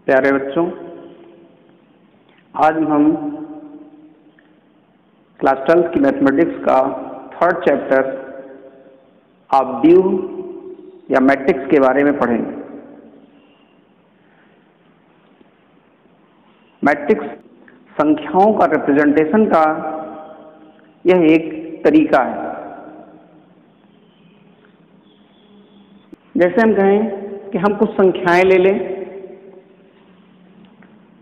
प्यारे बच्चों, आज हम क्लास 12 की मैथमेटिक्स का थर्ड चैप्टर ऑब्ड्यू या मैट्रिक्स के बारे में पढ़ेंगे। मैट्रिक्स संख्याओं का रिप्रेजेंटेशन का यह एक तरीका है। जैसे हम कहें कि हम कुछ संख्याएं ले लें,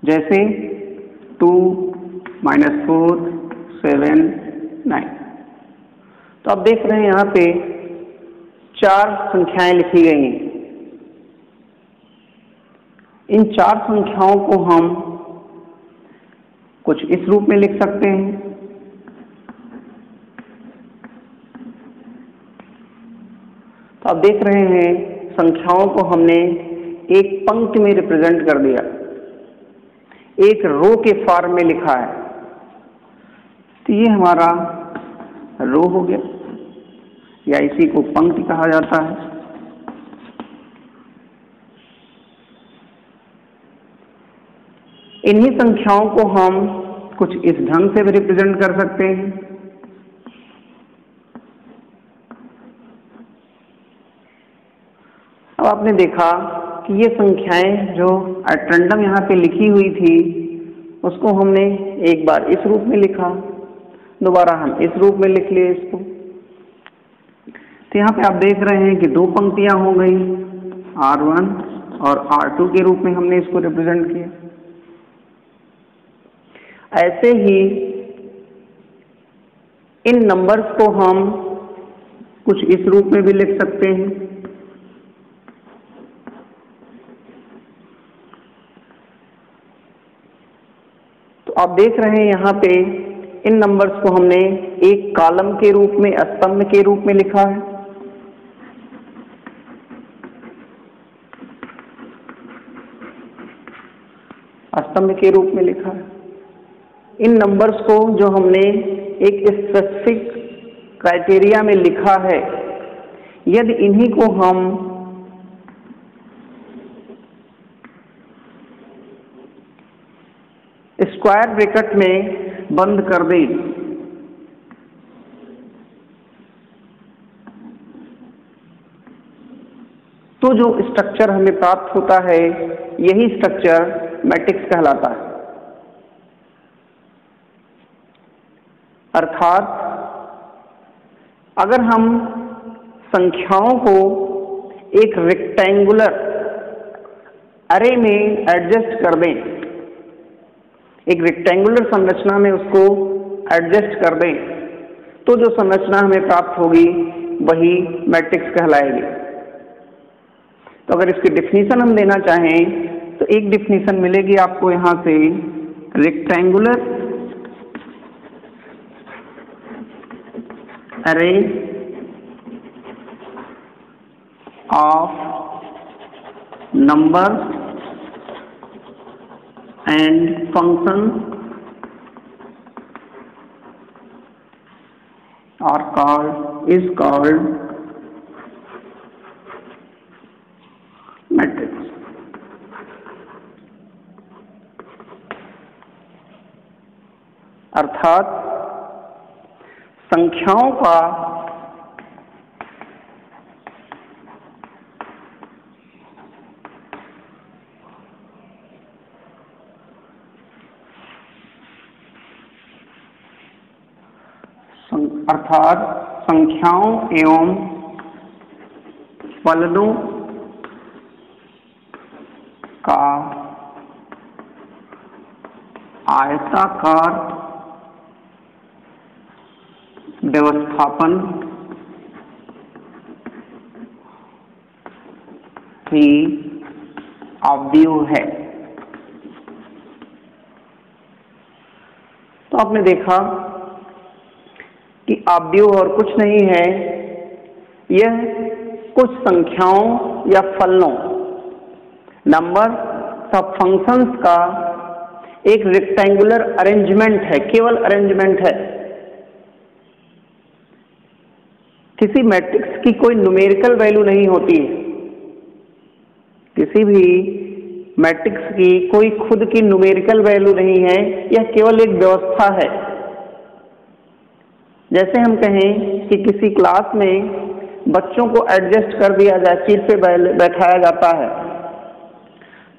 जैसे 2, -4, 7, 9। तो आप देख रहे हैं यहाँ पे 4 संख्याएं लिखी गई हैं। इन 4 संख्याओं को हम कुछ इस रूप में लिख सकते हैं। तो आप देख रहे हैं संख्याओं को हमने एक पंक्ति में रिप्रेजेंट कर दिया, एक रो के फॉर्म में लिखा है। तो ये हमारा रो हो गया, या इसी को पंक्ति कहा जाता है। इन्हीं संख्याओं को हम कुछ इस ढंग से भी रिप्रेजेंट कर सकते हैं। अब आपने देखा कि ये संख्याएं जो एट रैंडम यहाँ पे लिखी हुई थी, उसको हमने एक बार इस रूप में लिखा, दोबारा हम इस रूप में लिख लिए इसको। तो यहाँ पे आप देख रहे हैं कि 2 पंक्तियां हो गई, R1 और R2 के रूप में हमने इसको रिप्रेजेंट किया। ऐसे ही इन नंबर्स को हम कुछ इस रूप में भी लिख सकते हैं। तो आप देख रहे हैं यहाँ पे इन नंबर्स को हमने एक कॉलम के रूप में, स्तंभ के रूप में लिखा है। स्तंभ के रूप में लिखा है। इन नंबर्स को जो हमने एक स्पेसिफिक क्राइटेरिया में लिखा है, यदि इन्हीं को हम स्क्वायर ब्रैकेट में बंद कर दें, तो जो स्ट्रक्चर हमें प्राप्त होता है, यही स्ट्रक्चर मैट्रिक्स कहलाता है। अर्थात अगर हम संख्याओं को एक रेक्टेंगुलर अरे में एडजस्ट कर दें, एक रेक्टेंगुलर संरचना में उसको एडजस्ट कर दें, तो जो संरचना हमें प्राप्त होगी वही मैट्रिक्स कहलाएगी। तो अगर इसकी डेफिनेशन हम देना चाहें तो एक डेफिनेशन मिलेगी आपको यहाँ से, रेक्टेंगुलर अरे of number and function is called matrix। अर्थात संख्याओं का संख्याओं एवं फलनों का आयताकार व्यवस्थापन ही ऑब्ड्यू है। तो आपने देखा कि ऑब्ड्यू और कुछ नहीं है, यह कुछ संख्याओं या फलनों, नंबर सब फंक्शंस का एक रेक्टेंगुलर अरेंजमेंट है, केवल अरेंजमेंट है। किसी मैट्रिक्स की कोई न्यूमेरिकल वैल्यू नहीं होती है। किसी भी मैट्रिक्स की कोई खुद की न्यूमेरिकल वैल्यू नहीं है, यह केवल एक व्यवस्था है। जैसे हम कहें कि किसी क्लास में बच्चों को एडजस्ट कर दिया जाए, सीट पे बैठाया जाता है,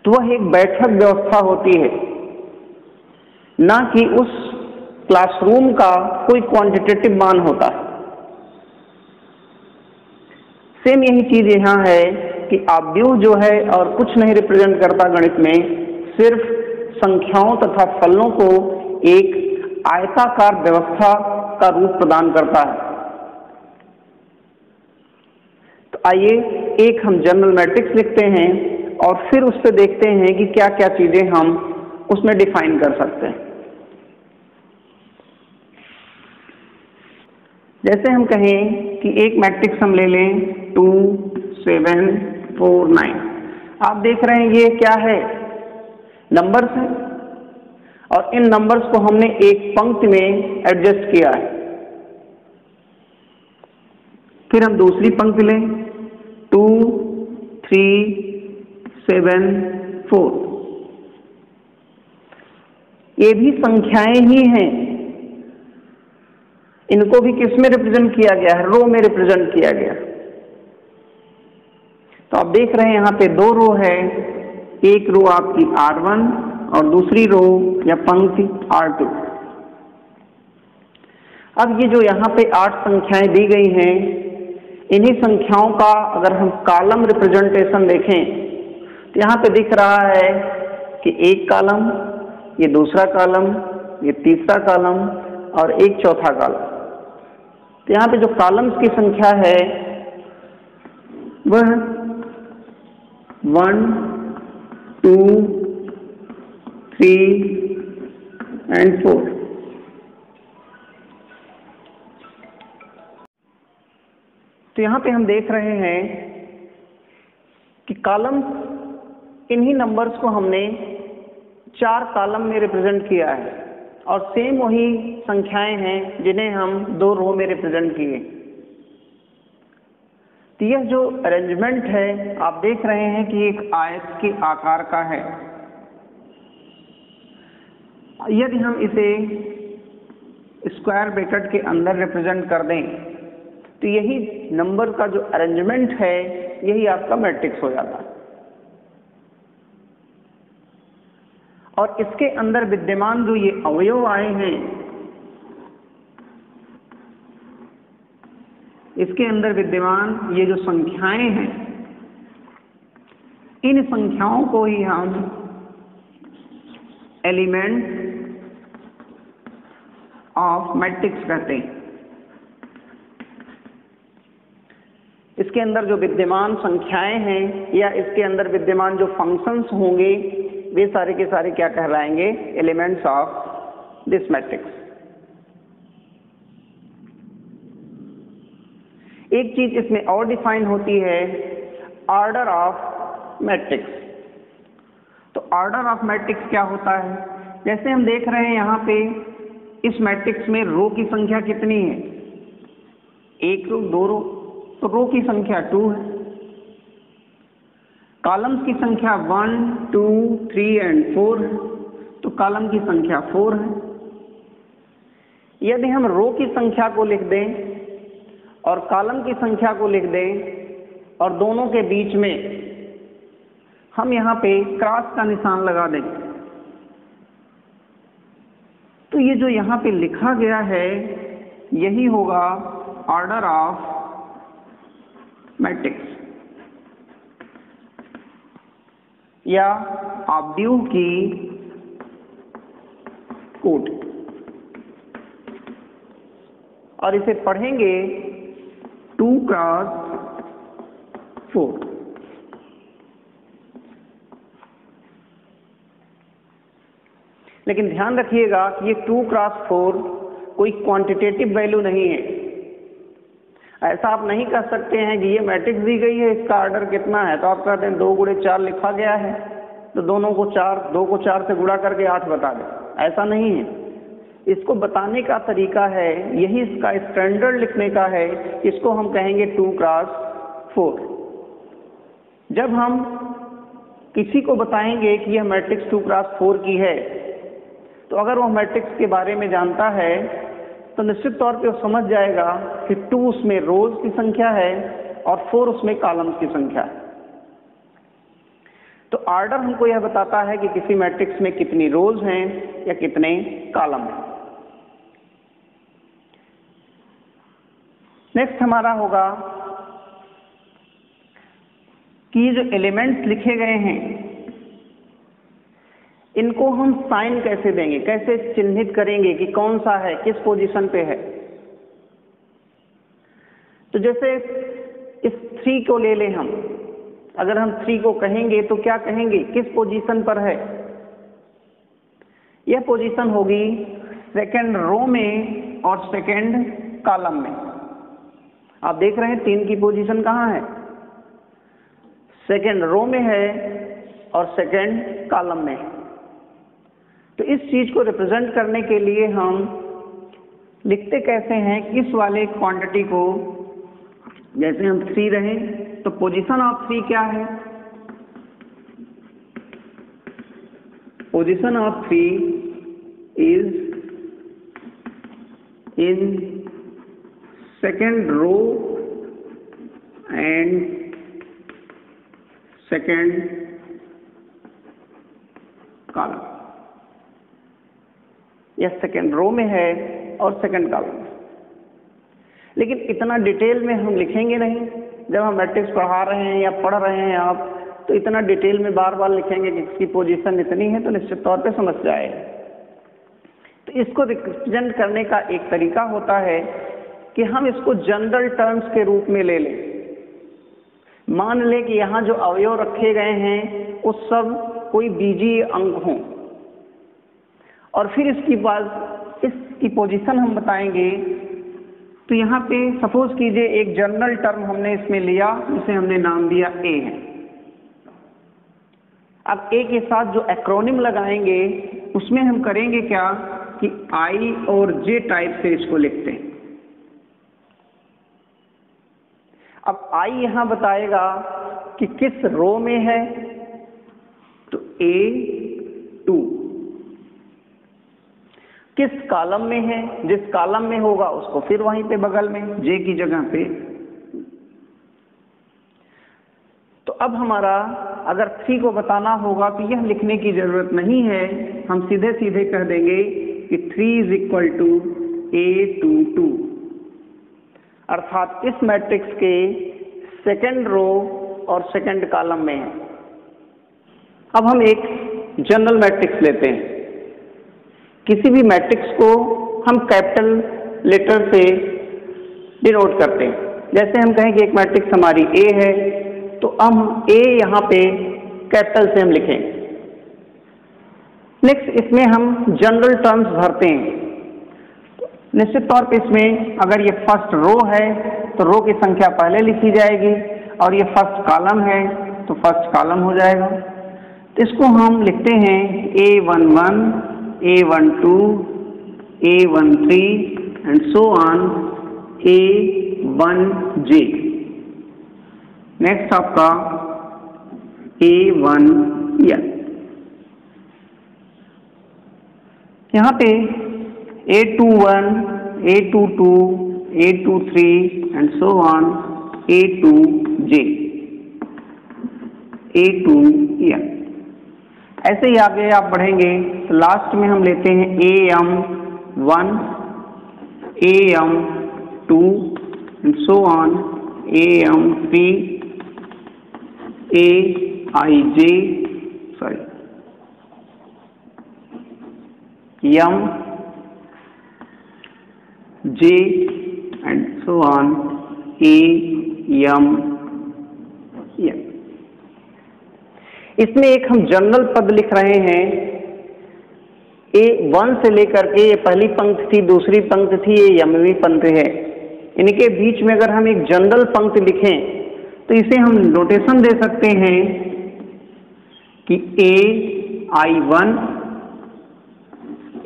तो वह एक बैठक व्यवस्था होती है, ना कि उस क्लासरूम का कोई क्वांटिटेटिव मान होता है। सेम यही चीज यहाँ है कि ऑब्ड्यूह जो है और कुछ नहीं रिप्रेजेंट करता गणित में, सिर्फ संख्याओं तथा फलनों को एक आयताकार व्यवस्था का रूप प्रदान करता है। तो आइए एक हम जनरल मैट्रिक्स लिखते हैं और फिर उस पर देखते हैं कि क्या क्या चीजें हम उसमें डिफाइन कर सकते हैं। जैसे हम कहें कि एक मैट्रिक्स हम ले लें 2 7 4 9। आप देख रहे हैं ये क्या है, नंबर्स हैं, और इन नंबर्स को हमने एक पंक्ति में एडजस्ट किया है। फिर हम दूसरी पंक्ति लें 2 3 7 4। ये भी संख्याएं ही हैं, इनको भी किस में रिप्रेजेंट किया गया है, रो में रिप्रेजेंट किया गया। तो आप देख रहे हैं यहाँ पे दो रो है, एक रो आपकी R1 और दूसरी रो या पंक्ति R2। अब ये जो यहाँ पे 8 संख्याएं दी गई हैं, इन्हीं संख्याओं का अगर हम कॉलम रिप्रेजेंटेशन देखें तो यहाँ पे दिख रहा है कि एक कॉलम, ये दूसरा कॉलम, ये तीसरा कॉलम और एक चौथा कॉलम। तो यहाँ पे जो कॉलम्स की संख्या है वह 1 2 3 and 4। तो यहाँ पे हम देख रहे हैं कि कॉलम, इन्हीं नंबर्स को हमने 4 कॉलम में रिप्रेजेंट किया है और सेम वही संख्याएं हैं जिन्हें हम 2 रो में रिप्रेजेंट किए। तो यह जो अरेंजमेंट है आप देख रहे हैं कि एक आयत के आकार का है। यदि हम इसे स्क्वायर ब्रैकेट के अंदर रिप्रेजेंट कर दें तो यही नंबर का जो अरेंजमेंट है यही आपका मैट्रिक्स हो जाता है। और इसके अंदर विद्यमान जो ये अवयव आए हैं, इसके अंदर विद्यमान ये जो संख्याएं हैं, इन संख्याओं को ही हम एलिमेंट ऑफ मैट्रिक्स कहते हैं। इसके अंदर जो विद्यमान संख्याएं हैं या इसके अंदर विद्यमान जो फंक्शंस होंगे वे सारे के सारे क्या कहलाएंगे, एलिमेंट्स ऑफ दिस मैट्रिक्स। एक चीज इसमें और डिफाइन होती है, ऑर्डर ऑफ मैट्रिक्स। तो ऑर्डर ऑफ मैट्रिक्स क्या होता है, जैसे हम देख रहे हैं यहाँ पे इस मैट्रिक्स में रो की संख्या कितनी है, 1 रो 2 रो, तो रो की संख्या 2 है। कॉलम्स की संख्या 1 2 3 and 4 है, तो कॉलम की संख्या 4 है। यदि हम रो की संख्या को लिख दें और कॉलम की संख्या को लिख दें और दोनों के बीच में हम यहाँ पे क्रॉस का निशान लगा दें, तो ये जो यहाँ पे लिखा गया है यही होगा ऑर्डर ऑफ मैट्रिक्स या ऑब्ड्यूह की कोड। और इसे पढ़ेंगे 2 क्रॉस 4। लेकिन ध्यान रखिएगा कि ये 2 क्रॉस 4 कोई क्वांटिटेटिव वैल्यू नहीं है। ऐसा आप नहीं कह सकते हैं कि ये मैट्रिक्स दी गई है, इसका ऑर्डर कितना है, तो आप कहते हैं 2 × 4 लिखा गया है तो 2 को 4 से गुणा करके 8 बता दें। ऐसा नहीं है, इसको बताने का तरीका है, यही इसका स्टैंडर्ड लिखने का है, इसको हम कहेंगे 2 क्रॉस 4। जब हम किसी को बताएंगे कि यह मैट्रिक्स 2x4 की है, तो अगर वह मैट्रिक्स के बारे में जानता है तो निश्चित तौर पे वो समझ जाएगा कि 2 उसमें रोज की संख्या है और 4 उसमें कॉलम्स की संख्या है। तो ऑर्डर हमको यह बताता है कि किसी मैट्रिक्स में कितनी रोज हैं या कितने कॉलम हैं। नेक्स्ट हमारा होगा कि जो एलिमेंट्स लिखे गए हैं इनको हम साइन कैसे देंगे, कैसे चिन्हित करेंगे कि कौन सा है, किस पोजीशन पे है। तो जैसे इस 3 को ले लें हम, अगर हम 3 को कहेंगे तो क्या कहेंगे, किस पोजीशन पर है। यह पोजीशन होगी सेकंड रो में और सेकंड कॉलम में। आप देख रहे हैं 3 की पोजीशन कहाँ है, सेकंड रो में है और सेकंड कॉलम में है। तो इस चीज को रिप्रेजेंट करने के लिए हम लिखते कैसे हैं, इस वाले क्वांटिटी को, जैसे हम 3 रहे तो पोजीशन ऑफ 3 क्या है, position of 3 is in second row and second column. यह सेकेंड रो में है और सेकेंड कॉलम में। लेकिन इतना डिटेल में हम लिखेंगे नहीं। जब हम मैट्रिक्स पढ़ा रहे हैं या पढ़ रहे हैं आप, तो इतना डिटेल में बार बार लिखेंगे कि इसकी पोजीशन इतनी है तो निश्चित तौर पे समझ जाए। तो इसको रिप्रेजेंट करने का एक तरीका होता है कि हम इसको जनरल टर्म्स के रूप में ले लें। मान लें कि यहाँ जो अवयव रखे गए हैं वो सब कोई बीजीय अंक हों, और फिर इसकी बाद इसकी पोजीशन हम बताएंगे। तो यहाँ पे सपोज कीजिए एक जनरल टर्म हमने इसमें लिया, जिसे हमने नाम दिया ए है। अब ए के साथ जो एक्रोनिम लगाएंगे उसमें हम करेंगे क्या कि आई और जे टाइप से इसको लिखते हैं। अब आई यहां बताएगा कि किस रो में है, तो A2। किस कॉलम में है, जिस कॉलम में होगा उसको फिर वहीं पे बगल में जे की जगह पे। तो अब हमारा अगर 3 को बताना होगा तो यह लिखने की जरूरत नहीं है, हम सीधे सीधे कह देंगे कि 3 = A22, अर्थात इस मैट्रिक्स के सेकंड रो और सेकंड कॉलम में है। अब हम एक जनरल मैट्रिक्स लेते हैं। किसी भी मैट्रिक्स को हम कैपिटल लेटर से डिनोट करते हैं। जैसे हम कहें कि एक मैट्रिक्स हमारी ए है, तो हम ए यहाँ पे कैपिटल से हम लिखेंगे। नेक्स्ट इसमें हम जनरल टर्म्स भरते हैं। निश्चित तौर पे इसमें अगर ये फर्स्ट रो है तो रो की संख्या पहले लिखी जाएगी, और ये फर्स्ट कॉलम है तो फर्स्ट कॉलम हो जाएगा। तो इसको हम लिखते हैं A11, A12, A13 and so on A1J। Next आपका A1N। यहाँ पे A21, A22, A23 and so on A2J, A2N। ऐसे ही आगे आप बढ़ेंगे तो लास्ट में हम लेते हैं AM1, AM2 and so on AM3, AIJ, J and so on AM। इसमें एक हम जनरल पद लिख रहे हैं। A1 से लेकर के ये पहली पंक्ति थी, दूसरी पंक्ति थी, ये यमवी पंक्ति है। इनके बीच में अगर हम एक जनरल पंक्ति लिखें तो इसे हम नोटेशन दे सकते हैं कि AI1,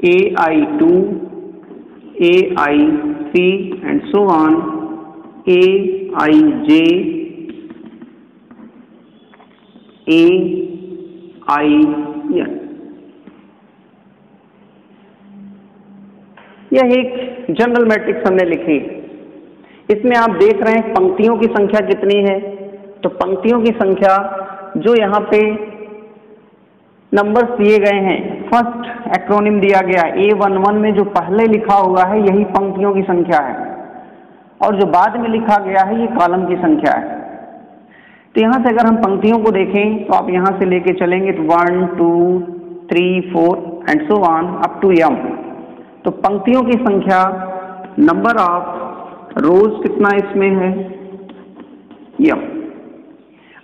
AI2, AI3 and so on AIJ, AIN I N. यह एक जनरल मैट्रिक्स हमने लिखी। इसमें आप देख रहे हैं पंक्तियों की संख्या कितनी है। तो पंक्तियों की संख्या जो यहाँ पे नंबर्स दिए गए हैं, फर्स्ट एक्रोनिम दिया गया A11 में जो पहले लिखा हुआ है यही पंक्तियों की संख्या है, और जो बाद में लिखा गया है ये कॉलम की संख्या है। तो यहाँ से अगर हम पंक्तियों को देखें तो आप यहाँ से लेके चलेंगे तो 1 2 3 4 and so on up to m। तो पंक्तियों की संख्या, नंबर ऑफ रोज कितना इसमें है m,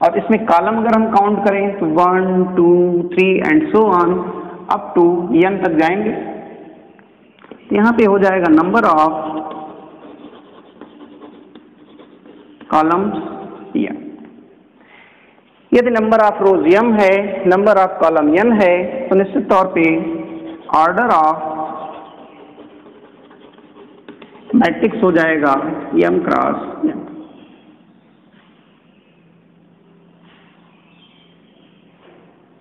और इसमें कॉलम अगर हम काउंट करें तो 1 2 3 and so on up to n तक जाएंगे। यहाँ पे हो जाएगा नंबर ऑफ कॉलम्स m। यदि नंबर ऑफ रोज m है, नंबर ऑफ कॉलम n है, तो निश्चित तौर पे ऑर्डर ऑफ मैट्रिक्स हो जाएगा m क्रॉस n।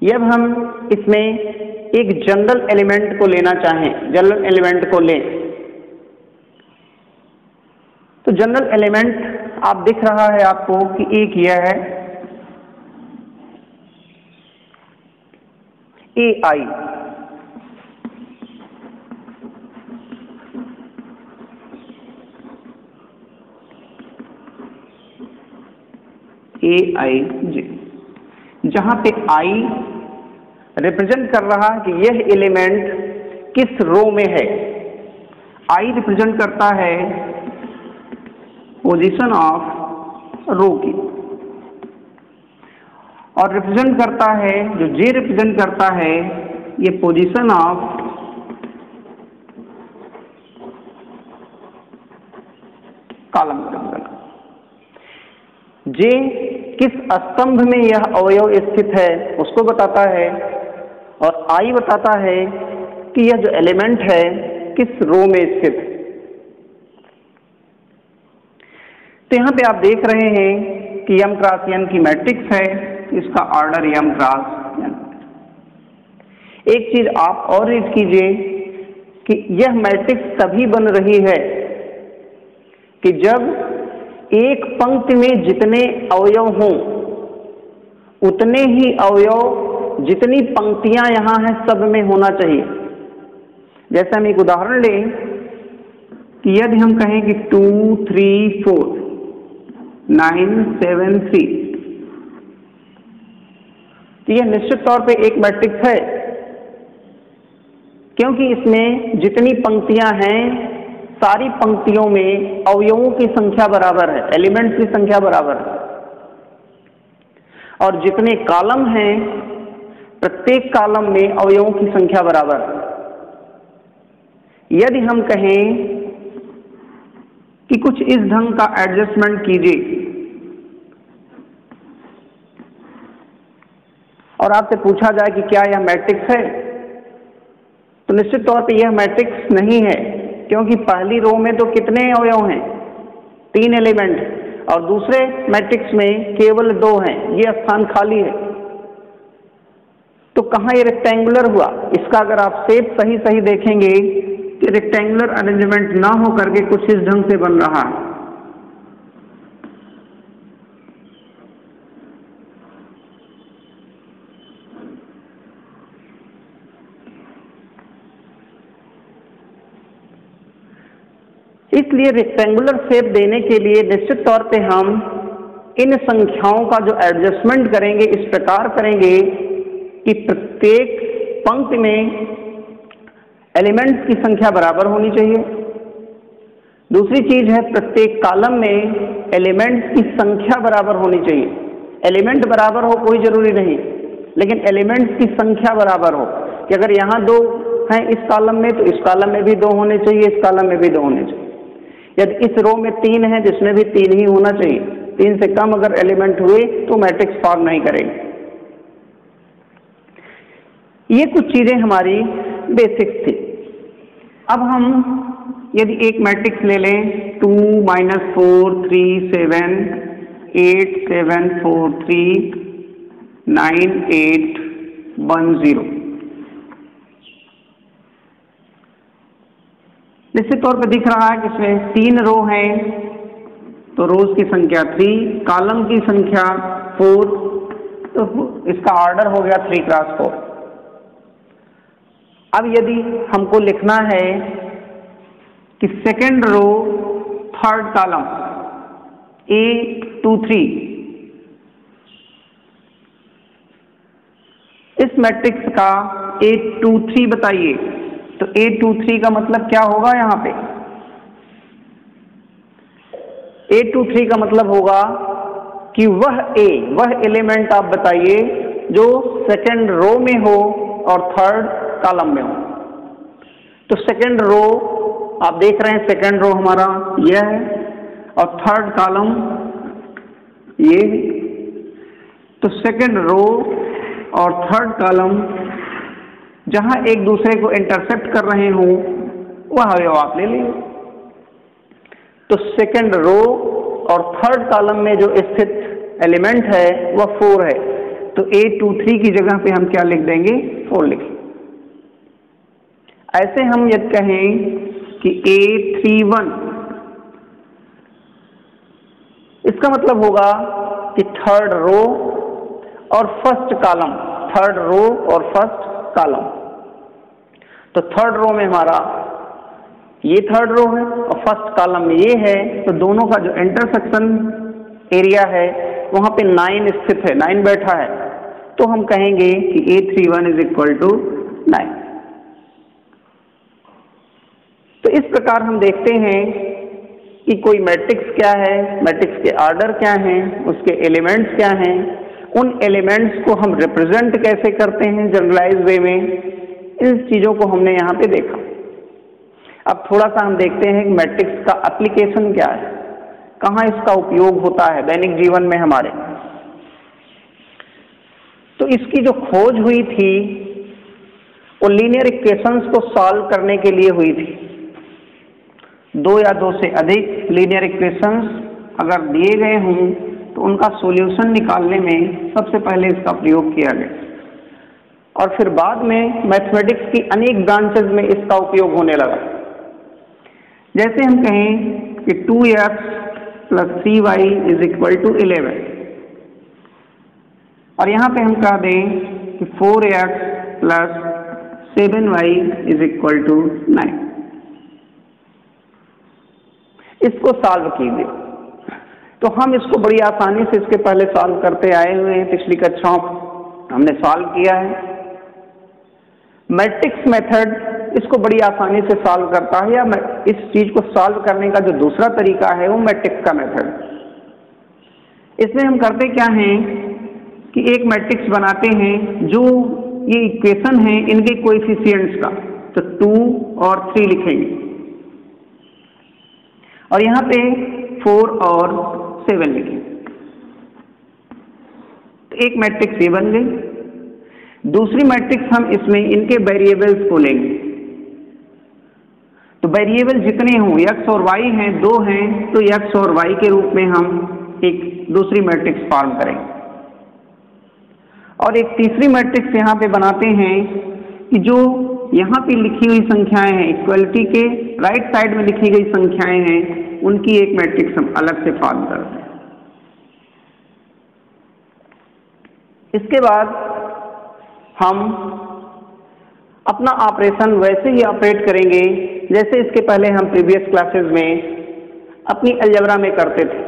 अब हम इसमें एक जनरल एलिमेंट को लेना चाहें, जनरल एलिमेंट को लें तो जनरल एलिमेंट आप दिख रहा है आपको कि एक यह है AI, AIJ, जहां पे I रिप्रेजेंट कर रहा है कि यह एलिमेंट किस रो में है। I रिप्रेजेंट करता है पोजीशन ऑफ रो की, और रिप्रेजेंट करता है, जो J रिप्रेजेंट करता है ये position of column represent. J किस स्तंभ में यह अवयव स्थित है उसको बताता है, और I बताता है कि यह जो एलिमेंट है किस रो में स्थित है। तो यहाँ पे आप देख रहे हैं कि m क्रॉस n की मैट्रिक्स है, इसका ऑर्डर m क्रॉस n। एक चीज आप और रीड कीजिए कि यह मैट्रिक्स तभी बन रही है कि जब एक पंक्ति में जितने अवयव हों उतने ही अवयव जितनी पंक्तियां यहां हैं सब में होना चाहिए। जैसे हम एक उदाहरण लें कि यदि हम कहें कि 2 3 4 9 7 3, तो यह निश्चित तौर पे एक मैट्रिक्स है, क्योंकि इसमें जितनी पंक्तियां हैं सारी पंक्तियों में अवयवों की संख्या बराबर है, एलिमेंट्स की संख्या बराबर है, और जितने कॉलम हैं प्रत्येक कॉलम में अवयवों की संख्या बराबर है। यदि हम कहें कि कुछ इस ढंग का एडजस्टमेंट कीजिए और आपसे पूछा जाए कि क्या यह मैट्रिक्स है, तो निश्चित तौर पे यह मैट्रिक्स नहीं है, क्योंकि पहली रो में तो कितने अवयव हैं 3 एलिमेंट, और दूसरे मैट्रिक्स में केवल 2 हैं, ये स्थान खाली है। तो कहाँ ये रेक्टेंगुलर हुआ? इसका अगर आप शेप सही सही देखेंगे कि रेक्टेंगुलर अरेंजमेंट ना हो करके कुछ इस ढंग से बन रहा है। इसलिए रेक्टेंगुलर शेप देने के लिए निश्चित तौर पे हम इन संख्याओं का जो एडजस्टमेंट करेंगे इस प्रकार करेंगे कि प्रत्येक पंक्ति में एलिमेंट्स की संख्या बराबर होनी चाहिए। दूसरी चीज है प्रत्येक कॉलम में एलिमेंट्स की संख्या बराबर होनी चाहिए। एलिमेंट बराबर हो कोई जरूरी नहीं, लेकिन एलिमेंट्स की संख्या बराबर हो कि अगर यहाँ 2 हैं इस कॉलम में तो इस कॉलम में भी 2 होने चाहिए, इस कॉलम में भी 2 होने चाहिए। यदि इस रो में 3 है जिसमें भी 3 ही होना चाहिए। 3 से कम अगर एलिमेंट हुए तो मैट्रिक्स फॉर्म नहीं करेंगे। ये कुछ चीजें हमारी बेसिक्स थी। अब हम यदि एक मैट्रिक्स ले लें 2 -4 3 7 8 7 4 3 9 8 1 0। निश्चित तौर पे दिख रहा है कि इसमें 3 रो हैं, तो रोज की संख्या 3, कॉलम की संख्या 4, तो इसका ऑर्डर हो गया 3 क्रॉस 4। अब यदि हमको लिखना है कि second row third column A23, इस मैट्रिक्स का A23 बताइए। तो A23 का मतलब क्या होगा? यहाँ पे A23 का मतलब होगा कि वह एलिमेंट आप बताइए जो सेकेंड रो में हो और थर्ड कॉलम में हो। तो सेकेंड रो आप देख रहे हैं, सेकेंड रो हमारा यह है और थर्ड कॉलम ये। तो सेकेंड रो और थर्ड कॉलम जहां एक दूसरे को इंटरसेक्ट कर रहे हो वह अवयव आप ले लीजिए। तो सेकेंड रो और थर्ड कॉलम में जो स्थित एलिमेंट है वह 4 है। तो A23 की जगह पे हम क्या लिख देंगे? 4 लिखें। ऐसे हम यदि कहें कि A31, इसका मतलब होगा कि थर्ड रो और फर्स्ट कॉलम, थर्ड रो और फर्स्ट कॉलम। तो थर्ड रो में हमारा ये थर्ड रो है और फर्स्ट कॉलम में ये है, तो दोनों का जो इंटरसेक्शन एरिया है वहां पे 9 स्थित है, 9 बैठा है। तो हम कहेंगे कि A31 इज इक्वल टू 9। तो इस प्रकार हम देखते हैं कि कोई मैट्रिक्स क्या है, मैट्रिक्स के ऑर्डर क्या हैं, उसके एलिमेंट्स क्या हैं, उन एलिमेंट्स को हम रिप्रेजेंट कैसे करते हैं जनरलाइज वे में, इन चीज़ों को हमने यहाँ पे देखा। अब थोड़ा सा हम देखते हैं कि मैट्रिक्स का एप्लीकेशन क्या है, कहाँ इसका उपयोग होता है दैनिक जीवन में हमारे। तो इसकी जो खोज हुई थी वो लीनियर इक्वेशंस को सॉल्व करने के लिए हुई थी। 2 या 2 से अधिक लीनियर इक्वेशंस अगर दिए गए हों तो उनका सॉल्यूशन निकालने में सबसे पहले इसका प्रयोग किया गया और फिर बाद में मैथमेटिक्स की अनेक ब्रांचेज में इसका उपयोग होने लगा। जैसे हम कहें कि 2x + 3y is equal to 11 और यहाँ पे हम कह दें कि 4x + 7y is equal to 9। इसको सॉल्व कीजिए। तो हम इसको बड़ी आसानी से इसके पहले सॉल्व करते आए हुए हैं, पिछली कक्षाओं हमने सॉल्व किया है। मैट्रिक्स मेथड इसको बड़ी आसानी से सॉल्व करता है, या इस चीज को सॉल्व करने का जो दूसरा तरीका है वो मैट्रिक्स का मेथड। इसमें हम करते क्या हैं कि एक मैट्रिक्स बनाते हैं जो ये इक्वेशन है इनके कोएफिशिएंट्स का, तो 2 और 3 लिखेंगे और यहाँ पे 4 और 7 लिखेंगे। तो एक मैट्रिक्स ये बन गई। दूसरी मैट्रिक्स हम इसमें इनके वेरिएबल्स को लेंगे। तो वेरिएबल जितने हों, x और y हैं, 2 हैं, तो x और y के रूप में हम एक दूसरी मैट्रिक्स फॉर्म करेंगे। और एक तीसरी मैट्रिक्स यहाँ पे बनाते हैं कि जो यहाँ पे लिखी हुई संख्याएं हैं, इक्वलिटी के राइट साइड में लिखी गई संख्याएं हैं, उनकी एक मैट्रिक्स हम अलग से फॉर्म करते हैं। इसके बाद हम अपना ऑपरेशन वैसे ही ऑपरेट करेंगे जैसे इसके पहले हम प्रीवियस क्लासेस में अपनी अलजेब्रा में करते थे।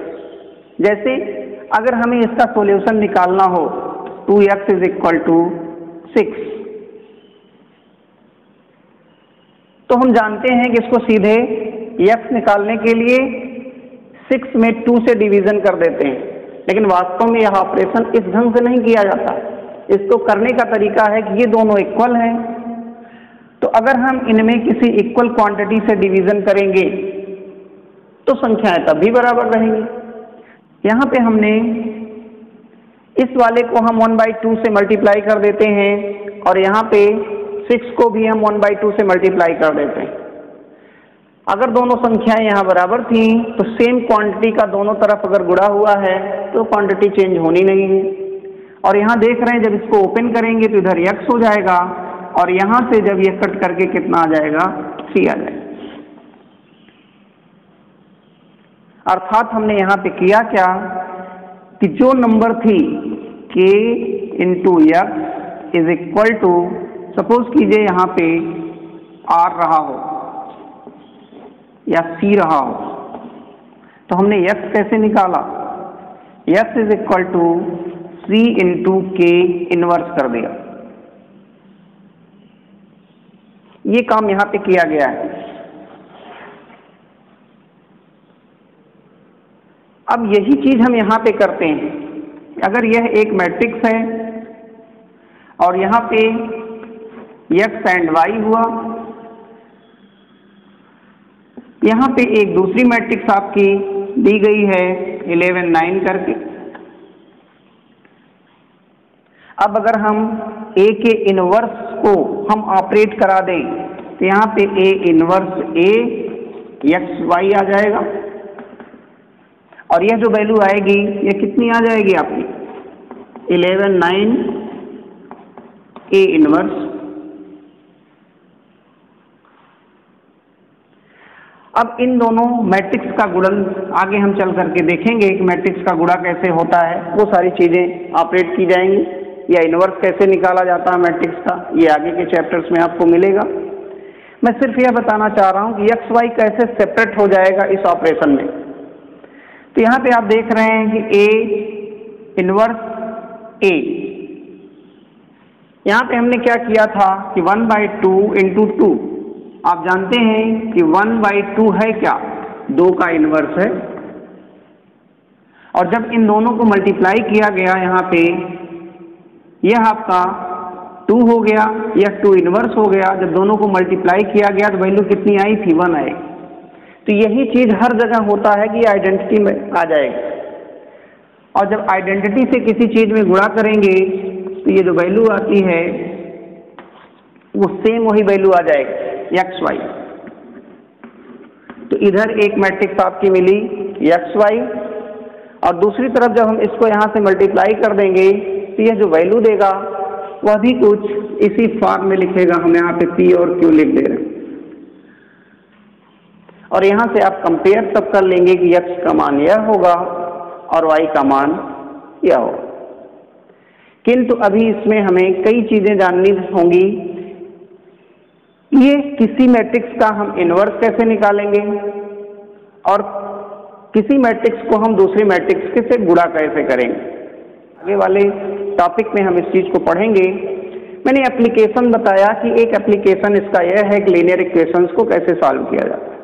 जैसे अगर हमें इसका सॉल्यूशन निकालना हो, 2x इज इक्वल टू 6, तो हम जानते हैं कि इसको सीधे x निकालने के लिए 6 में 2 से डिवीजन कर देते हैं, लेकिन वास्तव में यह ऑपरेशन इस ढंग से नहीं किया जाता। इसको करने का तरीका है कि ये दोनों इक्वल हैं, तो अगर हम इनमें किसी इक्वल क्वांटिटी से डिवीजन करेंगे तो संख्याएं तब भी बराबर रहेंगी। यहाँ पे हमने इस वाले को हम 1/2 से मल्टीप्लाई कर देते हैं और यहाँ पे 6 को भी हम 1/2 से मल्टीप्लाई कर देते हैं। अगर दोनों संख्याएं यहाँ बराबर थी तो सेम क्वांटिटी का दोनों तरफ अगर गुणा हुआ है तो क्वांटिटी चेंज होनी नहीं है। और यहाँ देख रहे हैं जब इसको ओपन करेंगे तो इधर x हो जाएगा, और यहाँ से जब ये कट करके कितना आ जाएगा, 3 आ जाएगा। अर्थात हमने यहाँ पे किया क्या कि जो नंबर थी k into x is equal to, suppose कीजिए यहाँ पे r रहा हो या c रहा हो, तो हमने x कैसे निकाला, x is equal to c into k inverse कर दिया। ये काम यहाँ पे किया गया है। अब यही चीज हम यहाँ पे करते हैं। अगर यह एक मैट्रिक्स है और यहाँ पे x एंड y हुआ, यहाँ पे एक दूसरी मैट्रिक्स आपकी दी गई है 11 9 करके। अब अगर हम A के इनवर्स को हम ऑपरेट करा दें तो यहाँ पे A inverse A x y आ जाएगा, और यह जो वैल्यू आएगी यह कितनी आ जाएगी आपकी 11 9 A इनवर्स। अब इन दोनों मैट्रिक्स का गुणन आगे हम चल करके देखेंगे कि मैट्रिक्स का गुणा कैसे होता है, वो सारी चीजें ऑपरेट की जाएंगी, या इनवर्स कैसे निकाला जाता है मैट्रिक्स का, ये आगे के चैप्टर्स में आपको मिलेगा। मैं सिर्फ यह बताना चाह रहा हूं कि एक्स वाई कैसे सेपरेट हो जाएगा इस ऑपरेशन में। तो यहाँ पे आप देख रहे हैं कि A इनवर्स A, यहाँ पे हमने क्या किया था कि 1/2 इंटू 2, आप जानते हैं कि 1/2 है क्या, 2 का इनवर्स है, और जब इन दोनों को मल्टीप्लाई किया गया यहाँ पे, यह आपका 2 हो गया, यह 2 इनवर्स हो गया। जब दोनों को मल्टीप्लाई किया गया तो वैल्यू कितनी आई थी, 1 आई। तो यही चीज हर जगह होता है कि आइडेंटिटी में आ जाएगी, और जब आइडेंटिटी से किसी चीज में गुणा करेंगे तो ये जो वैल्यू आती है वो सेम वही वैल्यू आ जाएगी एक्स वाई। तो इधर एक मैट्रिक्स आपकी मिली एक्स वाई, और दूसरी तरफ जब हम इसको यहाँ से मल्टीप्लाई कर देंगे तो यह जो वैल्यू देगा वह भी कुछ इसी फॉर्म में लिखेगा। हम यहाँ पे P और Q लिख दे रहे हैं, और यहाँ से आप कंपेयर तब कर लेंगे कि x का मान यह होगा और y का मान यह होगा। किंतु अभी इसमें हमें कई चीजें जाननी होंगी। ये किसी मैट्रिक्स का हम इनवर्स कैसे निकालेंगे, और किसी मैट्रिक्स को हम दूसरी मैट्रिक्स से गुणा कैसे करेंगे। आगे वाले टॉपिक में हम इस चीज को पढ़ेंगे। मैंने एप्लीकेशन बताया कि एक एप्लीकेशन इसका यह है कि लीनियर इक्वेशंस को कैसे सॉल्व किया जाता है।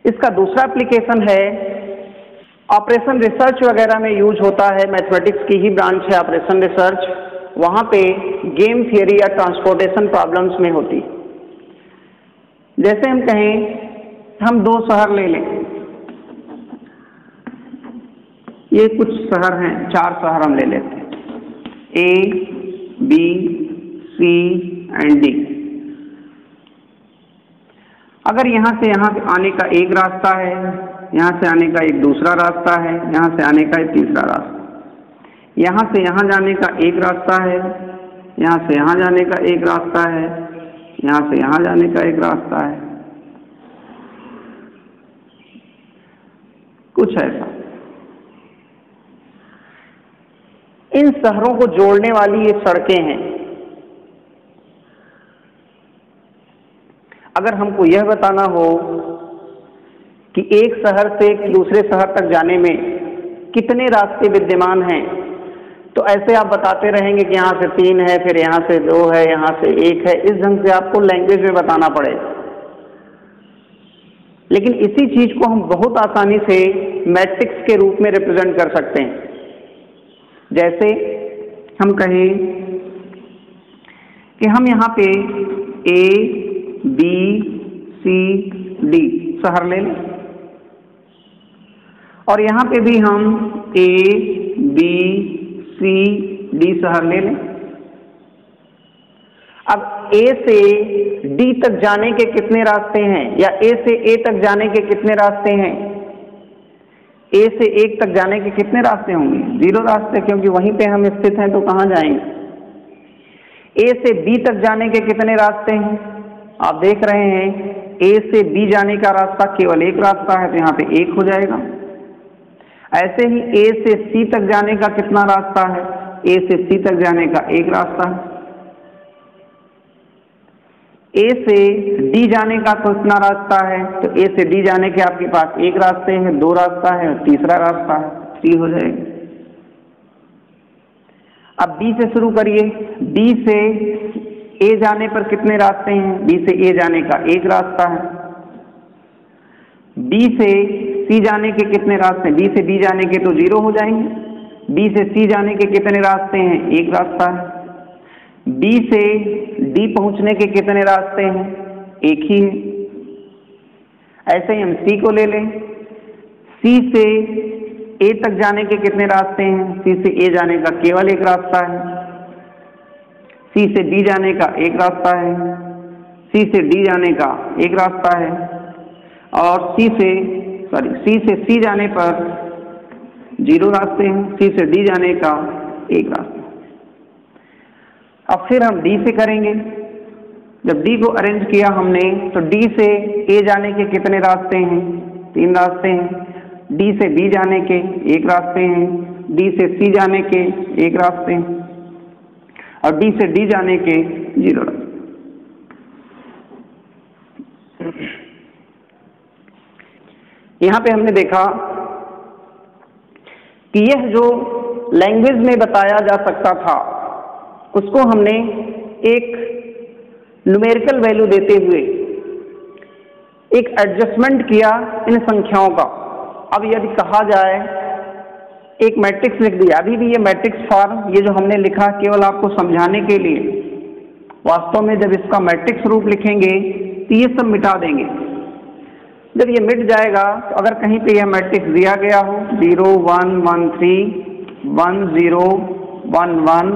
इसका दूसरा एप्लीकेशन है ऑपरेशन रिसर्च वगैरह में यूज होता है, मैथमेटिक्स की ही ब्रांच है ऑपरेशन रिसर्च, वहाँ पे गेम थियरी या ट्रांसपोर्टेशन प्रॉब्लम्स में होती। जैसे हम कहें हम 2 शहर ले लें, ये कुछ शहर हैं, 4 शहर हम ले लेते हैं, A, B, C and D। अगर यहाँ से यहाँ आने का एक रास्ता है, यहाँ से आने का एक दूसरा रास्ता है, यहाँ से आने का एक तीसरा रास्ता, यहाँ से यहाँ जाने का एक रास्ता है, यहाँ से यहाँ जाने का एक रास्ता है, यहाँ से यहाँ जाने का एक रास्ता है, कुछ ऐसा। इन शहरों को जोड़ने वाली ये सड़कें हैं। अगर हमको यह बताना हो कि एक शहर से दूसरे शहर तक जाने में कितने रास्ते विद्यमान हैं, तो ऐसे आप बताते रहेंगे कि यहाँ से 3 है, फिर यहाँ से 2 है, यहाँ से 1 है। इस ढंग से आपको लैंग्वेज में बताना पड़ेगा। लेकिन इसी चीज को हम बहुत आसानी से मैट्रिक्स के रूप में रिप्रेजेंट कर सकते हैं। जैसे हम कहें कि हम यहाँ पे A, B, C, D शहर ले लें, और यहाँ पे भी हम A, B, C, D शहर ले लें। अब A से D तक जाने के कितने रास्ते हैं, या A से A तक जाने के कितने रास्ते हैं, ए से 1 तक जाने के कितने रास्ते होंगे? 0 रास्ते, क्योंकि वहीं पे हम स्थित हैं, तो कहाँ जाएंगे? ए से बी तक जाने के कितने रास्ते हैं? आप देख रहे हैं ए से बी जाने का रास्ता केवल एक रास्ता है, तो यहाँ पे 1 हो जाएगा। ऐसे ही ए से सी तक जाने का कितना रास्ता है? ए से सी तक जाने का 1 रास्ता है। ए से डी जाने का कितना रास्ता है? तो ए से डी जाने के आपके पास 1 रास्ते हैं, 2 रास्ता है और तीसरा रास्ता है, 3 हो जाएगा। अब बी से शुरू करिए। बी से ए जाने पर कितने रास्ते हैं? बी से ए जाने का 1 रास्ता है। बी से सी जाने के कितने रास्ते हैं? बी से बी जाने के तो 0 हो जाएंगे। बी से सी जाने के कितने रास्ते हैं? 1 रास्ता है। बी से डी पहुंचने के कितने रास्ते हैं? 1 ही है। ऐसे ही हम सी को ले लें। सी से ए तक जाने के कितने रास्ते हैं? सी से ए जाने का केवल 1 रास्ता है। सी से बी जाने का 1 रास्ता है। सी से डी जाने का 1 रास्ता है। और सी से सी जाने पर 0 रास्ते हैं। सी से डी जाने का 1 रास्ता। अब फिर हम डी से करेंगे। जब डी को अरेंज किया हमने, तो डी से ए जाने के कितने रास्ते हैं? 3 रास्ते हैं। डी से बी जाने के 1 रास्ते हैं। डी से सी जाने के 1 रास्ते हैं और डी से डी जाने के 0 रास्ते। यहां पे हमने देखा कि यह जो लैंग्वेज में बताया जा सकता था, उसको हमने एक न्यूमेरिकल वैल्यू देते हुए एक एडजस्टमेंट किया इन संख्याओं का। अब यदि कहा जाए, एक मैट्रिक्स लिख दिया, अभी भी ये मैट्रिक्स फॉर्म, ये जो हमने लिखा केवल आपको समझाने के लिए, वास्तव में जब इसका मैट्रिक्स रूप लिखेंगे तो ये सब मिटा देंगे। जब ये मिट जाएगा, तो अगर कहीं पे यह मैट्रिक्स दिया गया हो 0 1 1 3 1 0 1 1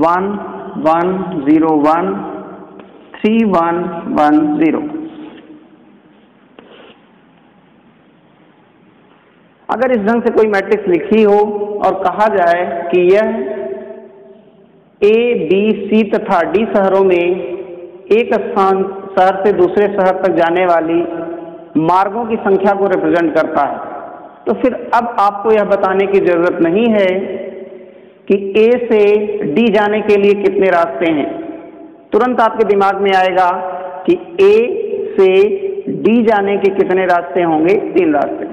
1 1 0 1 3 1 1 0, अगर इस ढंग से कोई मैट्रिक्स लिखी हो और कहा जाए कि यह ए बी सी तथा डी शहरों में एक शहर से दूसरे शहर तक जाने वाली मार्गों की संख्या को रिप्रेजेंट करता है, तो फिर अब आपको यह बताने की जरूरत नहीं है कि ए से डी जाने के लिए कितने रास्ते हैं। तुरंत आपके दिमाग में आएगा कि ए से डी जाने के कितने रास्ते होंगे? 3 रास्ते।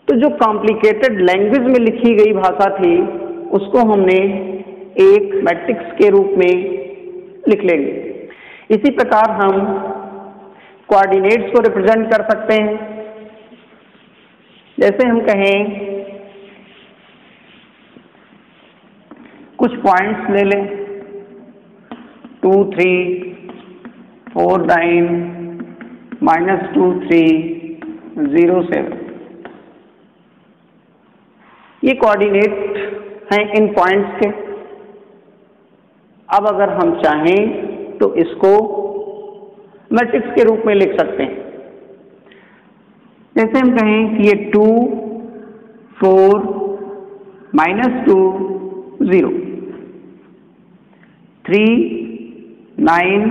तो जो कॉम्प्लिकेटेड लैंग्वेज में लिखी गई भाषा थी, उसको हमने एक मैट्रिक्स के रूप में लिख लेंगे। इसी प्रकार हम कोऑर्डिनेट्स को रिप्रेजेंट कर सकते हैं। जैसे हम कहें, कुछ पॉइंट्स ले लें, 2 3 4 9 -2 3 0 7, ये कोऑर्डिनेट हैं इन पॉइंट्स के। अब अगर हम चाहें तो इसको मैट्रिक्स के रूप में लिख सकते हैं। जैसे हम कहें कि ये 2 4 -2 0 3 9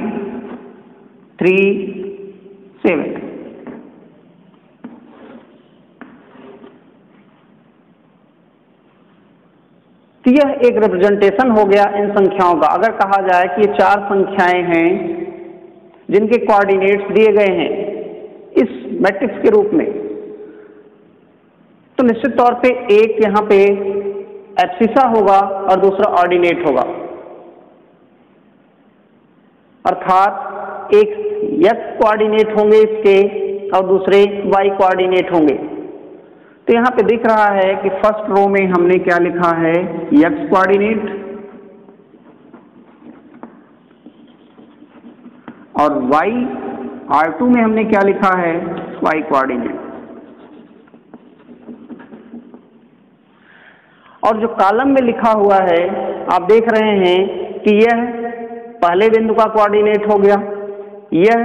3 7, तो यह एक रिप्रेजेंटेशन हो गया इन संख्याओं का। अगर कहा जाए कि ये 4 संख्याएं हैं जिनके कोऑर्डिनेट्स दिए गए हैं इस मैट्रिक्स के रूप में, तो निश्चित तौर पे एक यहाँ पे एब्सिसा होगा और दूसरा ऑर्डिनेट होगा, अर्थात एक x कोऑर्डिनेट होंगे इसके और दूसरे y कोऑर्डिनेट होंगे। तो यहाँ पे दिख रहा है कि फर्स्ट रो में हमने क्या लिखा है? x कोऑर्डिनेट, और y R2 में हमने क्या लिखा है? y coordinate. और जो कॉलम में लिखा हुआ है, आप देख रहे हैं कि यह पहले बिंदु का कोऑर्डिनेट हो गया, यह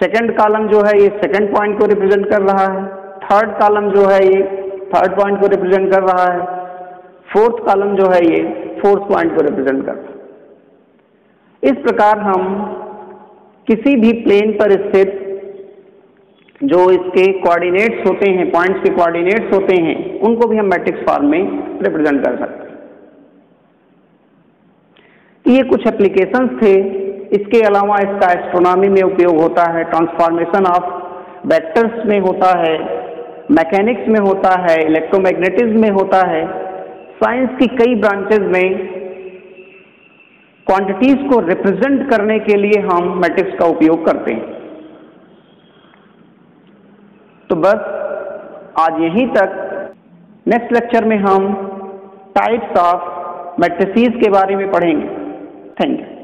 सेकंड कॉलम जो है ये सेकंड पॉइंट को रिप्रेजेंट कर रहा है, थर्ड कॉलम जो है ये थर्ड पॉइंट को रिप्रेजेंट कर रहा है, फोर्थ कॉलम जो है ये फोर्थ पॉइंट को रिप्रेजेंट कर रहा है। इस प्रकार हम किसी भी प्लेन पर स्थित जो इसके कोऑर्डिनेट्स होते हैं, पॉइंट्स के कोऑर्डिनेट्स होते हैं, उनको भी हम मैट्रिक्स फॉर्म में रिप्रेजेंट कर सकते हैं। ये कुछ एप्लीकेशंस थे। इसके अलावा इसका एस्ट्रोनॉमी में उपयोग होता है, ट्रांसफॉर्मेशन ऑफ वेक्टर्स में होता है, मैकेनिक्स में होता है, इलेक्ट्रोमैग्नेटिज्म में होता है। साइंस की कई ब्रांचेज में क्वांटिटीज को रिप्रेजेंट करने के लिए हम मैट्रिक्स का उपयोग करते हैं। तो बस आज यहीं तक। नेक्स्ट लेक्चर में हम टाइप्स ऑफ मैट्रिसेस के बारे में पढ़ेंगे। Thank you.